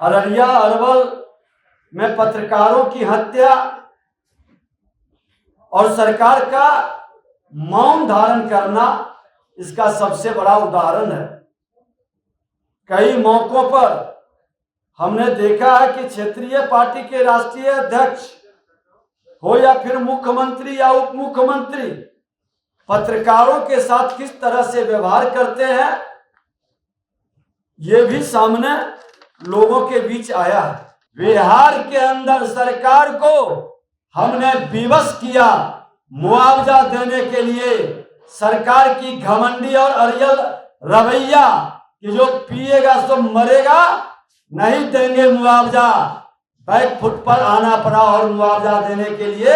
अररिया अरवल में पत्रकारों की हत्या और सरकार का मौन धारण करना इसका सबसे बड़ा उदाहरण है। कई मौकों पर हमने देखा है कि क्षेत्रीय पार्टी के राष्ट्रीय अध्यक्ष हो या फिर मुख्यमंत्री या उप मुख्यमंत्री पत्रकारों के साथ किस तरह से व्यवहार करते हैं, ये भी सामने लोगों के बीच आया है। बिहार के अंदर सरकार को हमने विवश किया मुआवजा देने के लिए। सरकार की घमंडी और अड़ियल रवैया कि जो पिएगा सो मरेगा, नहीं देंगे मुआवजा, बैक फुट पर आना पड़ा और मुआवजा देने के लिए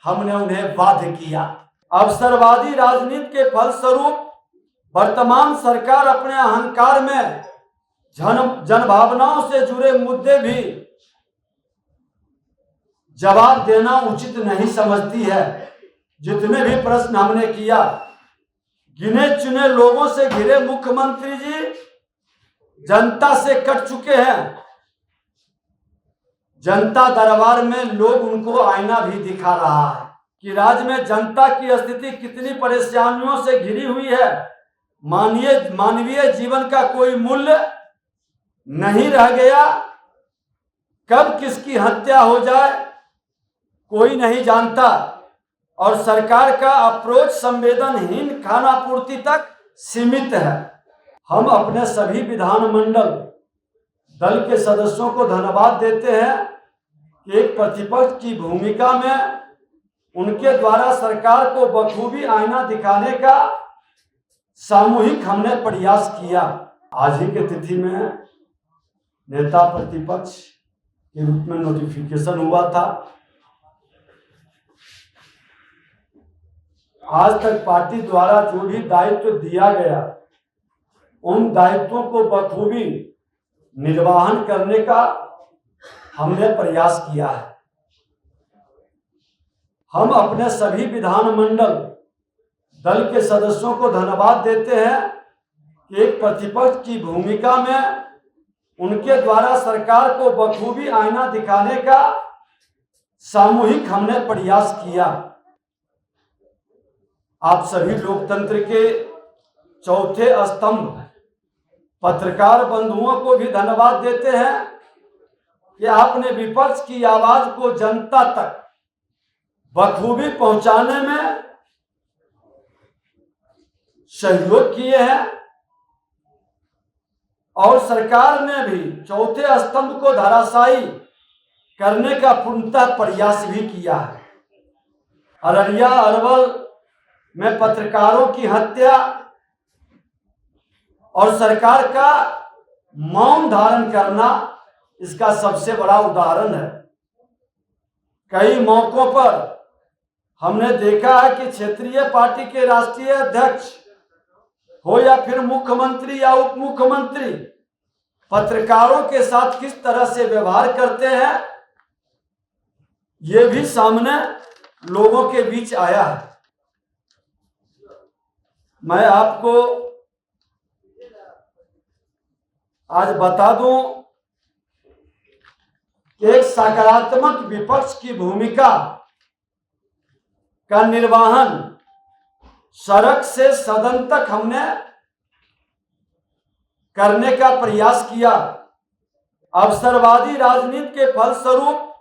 हमने उन्हें बाध्य किया। अवसरवादी राजनीति के फलस्वरूप वर्तमान सरकार अपने अहंकार में जनभावनाओं से जुड़े मुद्दे भी जवाब देना उचित नहीं समझती है। जितने भी प्रश्न हमने किया, गिने चुने लोगों से घिरे मुख्यमंत्री जी जनता से कट चुके हैं। जनता दरबार में लोग उनको आईना भी दिखा रहा है कि राज्य में जनता की स्थिति कितनी परेशानियों से घिरी हुई है। मानवीय जीवन का कोई मूल्य नहीं रह गया। कब किसकी हत्या हो जाए कोई नहीं जानता और सरकार का अप्रोच संवेदनहीन खानापूर्ति तक सीमित है। हम अपने सभी विधानमंडल दल के सदस्यों को धन्यवाद देते हैं कि एक प्रतिपक्ष की भूमिका में उनके द्वारा सरकार को बखूबी आईना दिखाने का सामूहिक हमने प्रयास किया। आज ही के तिथि में नेता प्रतिपक्ष के रूप में नोटिफिकेशन हुआ था। आज तक पार्टी द्वारा जो भी दायित्व दिया गया, उन दायित्वों को बखूबी निर्वहन करने का हमने प्रयास किया है। हम अपने सभी विधानमंडल दल के सदस्यों को धन्यवाद देते हैं कि एक प्रतिपक्ष की भूमिका में उनके द्वारा सरकार को बखूबी आईना दिखाने का सामूहिक हमने प्रयास किया। आप सभी लोकतंत्र के चौथे स्तंभ पत्रकार बंधुओं को भी धन्यवाद देते हैं कि आपने विपक्ष की आवाज को जनता तक बखूबी पहुंचाने में सहयोग किए हैं और सरकार ने भी चौथे स्तंभ को धराशायी करने का पूर्णतः प्रयास भी किया है। अररिया अरवल में पत्रकारों की हत्या और सरकार का मौन धारण करना इसका सबसे बड़ा उदाहरण है। कई मौकों पर हमने देखा है कि क्षेत्रीय पार्टी के राष्ट्रीय अध्यक्ष हो या फिर मुख्यमंत्री या उप मुख्यमंत्री पत्रकारों के साथ किस तरह से व्यवहार करते हैं, ये भी सामने लोगों के बीच आया है। मैं आपको आज बता दूं कि एक सकारात्मक विपक्ष की भूमिका का निर्वहन सड़क से सदन तक हमने करने का प्रयास किया। अवसरवादी राजनीति के फलस्वरूप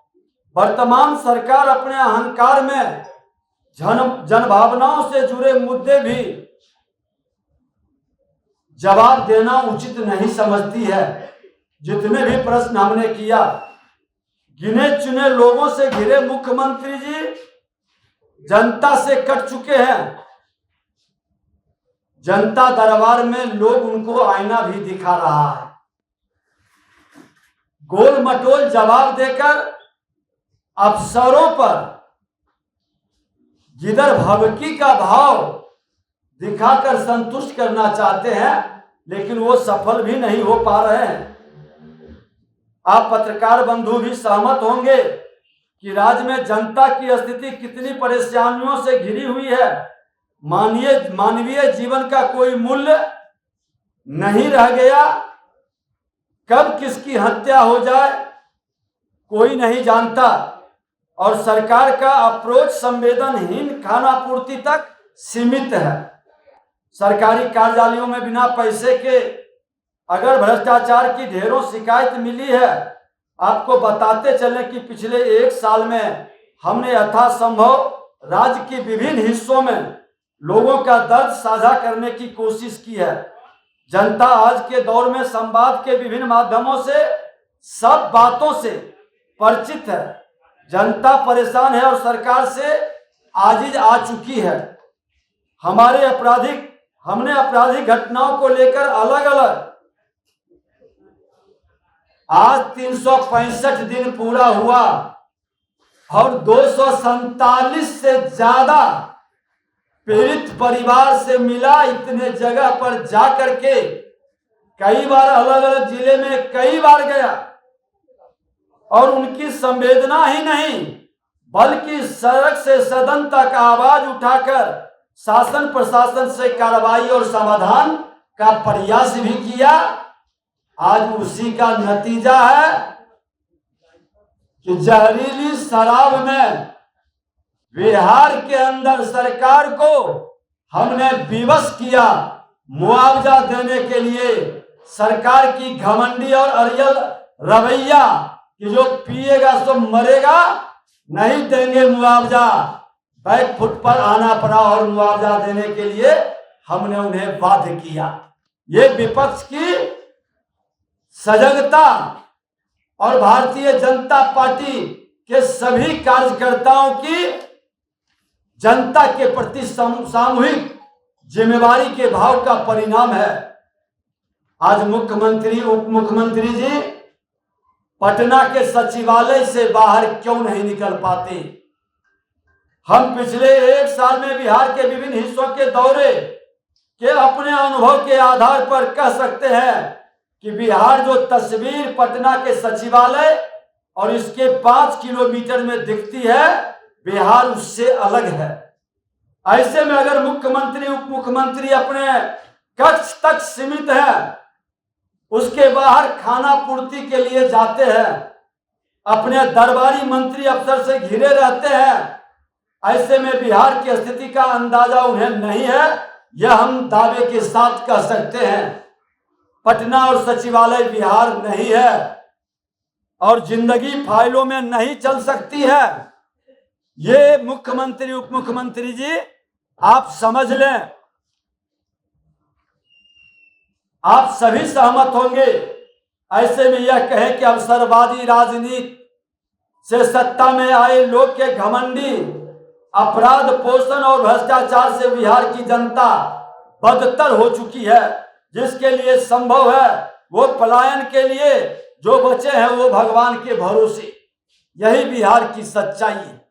वर्तमान सरकार अपने अहंकार में जनभावनाओं से जुड़े मुद्दे भी जवाब देना उचित नहीं समझती है। जितने भी प्रश्न हमने किया, गिने चुने लोगों से घिरे मुख्यमंत्री जी जनता से कट चुके हैं। जनता दरबार में लोग उनको आईना भी दिखा रहा है। गोल मटोल जवाब देकर अफसरों पर जिधर भवकी का भाव दिखाकर संतुष्ट करना चाहते हैं, लेकिन वो सफल भी नहीं हो पा रहे हैं। आप पत्रकार बंधु भी सहमत होंगे कि राज्य में जनता की स्थिति कितनी परेशानियों से घिरी हुई है। मानवीय जीवन का कोई मूल्य नहीं रह गया। कब किसकी हत्या हो जाए कोई नहीं जानता, और सरकार का अप्रोच संवेदनहीन खानापूर्ति तक सीमित है। सरकारी कार्यालयों में बिना पैसे के अगर भ्रष्टाचार की ढेरों शिकायत मिली है। आपको बताते चले कि पिछले 1 साल में हमने यथासंभव राज्य के विभिन्न हिस्सों में लोगों का दर्द साझा करने की कोशिश की है। जनता आज के दौर में संवाद के विभिन्न माध्यमों से सब बातों से परिचित है। जनता परेशान है और सरकार से आजिज आ चुकी है। हमने आपराधिक घटनाओं को लेकर अलग अलग आज 365 दिन पूरा हुआ और 247 से ज्यादा पीड़ित परिवार से मिला। इतने जगह पर जा करके कई बार अलग अलग जिले में कई बार गया और उनकी संवेदना ही नहीं बल्कि सड़क से सदन तक आवाज उठाकर शासन प्रशासन से कार्रवाई और समाधान का प्रयास भी किया। आज उसी का नतीजा है कि जहरीली शराब में बिहार के अंदर सरकार को हमने विवश किया। मुआवजा देने के लिए सरकार की घमंडी और अरियल रवैया कि जो पिएगा सो मरेगा, नहीं देंगे मुआवजा, बैक फुट पर आना पड़ा और मुआवजा देने के लिए हमने उन्हें बाध्य किया। ये विपक्ष की सजगता और भारतीय जनता पार्टी के सभी कार्यकर्ताओं की जनता के प्रति सामूहिक जिम्मेवारी के भाव का परिणाम है। आज मुख्यमंत्री उप मुख्यमंत्री जी पटना के सचिवालय से बाहर क्यों नहीं निकल पाते? हम पिछले 1 साल में बिहार के विभिन्न हिस्सों के दौरे के अपने अनुभव के आधार पर कह सकते हैं कि बिहार जो तस्वीर पटना के सचिवालय और इसके 5 किलोमीटर में दिखती है, बिहार उससे अलग है। ऐसे में अगर मुख्यमंत्री उप मुख्यमंत्री अपने कक्ष तक सीमित है, उसके बाहर खाना पूर्ति के लिए जाते हैं, अपने दरबारी मंत्री अफसर से घिरे रहते हैं, ऐसे में बिहार की स्थिति का अंदाजा उन्हें नहीं है। यह हम दावे के साथ कह सकते हैं। पटना और सचिवालय बिहार नहीं है और जिंदगी फाइलों में नहीं चल सकती है। ये मुख्यमंत्री उप मुख्यमंत्री जी आप समझ लें। आप सभी सहमत होंगे। ऐसे में यह कहें कि अवसरवादी राजनीति से सत्ता में आए लोग के घमंडी अपराध पोषण और भ्रष्टाचार से बिहार की जनता बदतर हो चुकी है। जिसके लिए संभव है वो पलायन के लिए, जो बचे हैं वो भगवान के भरोसे। यही बिहार की सच्चाई है।